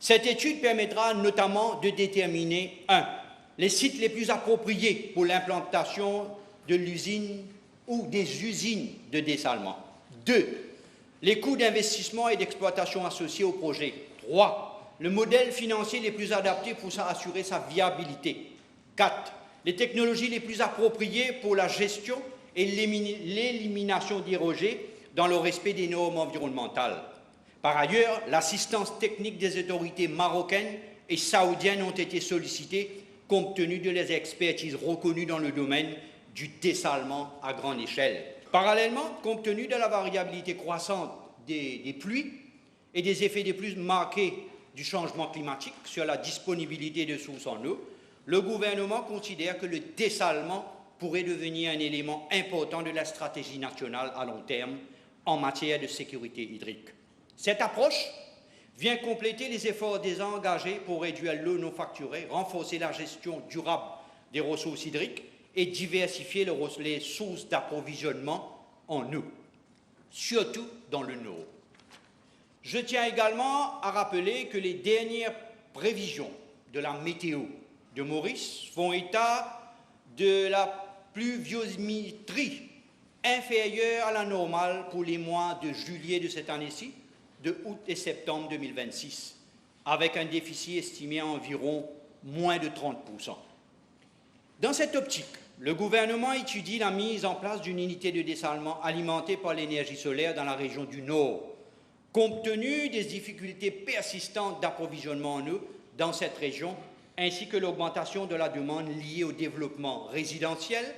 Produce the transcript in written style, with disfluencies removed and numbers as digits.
Cette étude permettra notamment de déterminer 1. Les sites les plus appropriés pour l'implantation de l'usine ou des usines de dessalement. 2. Les coûts d'investissement et d'exploitation associés au projet. 3. Le modèle financier les plus adaptés pour assurer sa viabilité. 4. Les technologies les plus appropriées pour la gestion et l'élimination des rejets dans le respect des normes environnementales. Par ailleurs, l'assistance technique des autorités marocaines et saoudiennes ont été sollicitées compte tenu de les expertises reconnues dans le domaine du dessalement à grande échelle. Parallèlement, compte tenu de la variabilité croissante des pluies et des effets des plus marqués du changement climatique sur la disponibilité de sources en eau, le gouvernement considère que le dessalement pourrait devenir un élément important de la stratégie nationale à long terme en matière de sécurité hydrique. Cette approche vient compléter les efforts déjà engagés pour réduire l'eau non facturée, renforcer la gestion durable des ressources hydriques et diversifier les sources d'approvisionnement en eau, surtout dans le Nord. Je tiens également à rappeler que les dernières prévisions de la météo de Maurice font état de la pluviométrie inférieure à la normale pour les mois de juillet de cette année-ci, de août et septembre 2026, avec un déficit estimé à environ moins de 30%. Dans cette optique, le gouvernement étudie la mise en place d'une unité de dessalement alimentée par l'énergie solaire dans la région du Nord, compte tenu des difficultés persistantes d'approvisionnement en eau dans cette région, ainsi que l'augmentation de la demande liée au développement résidentiel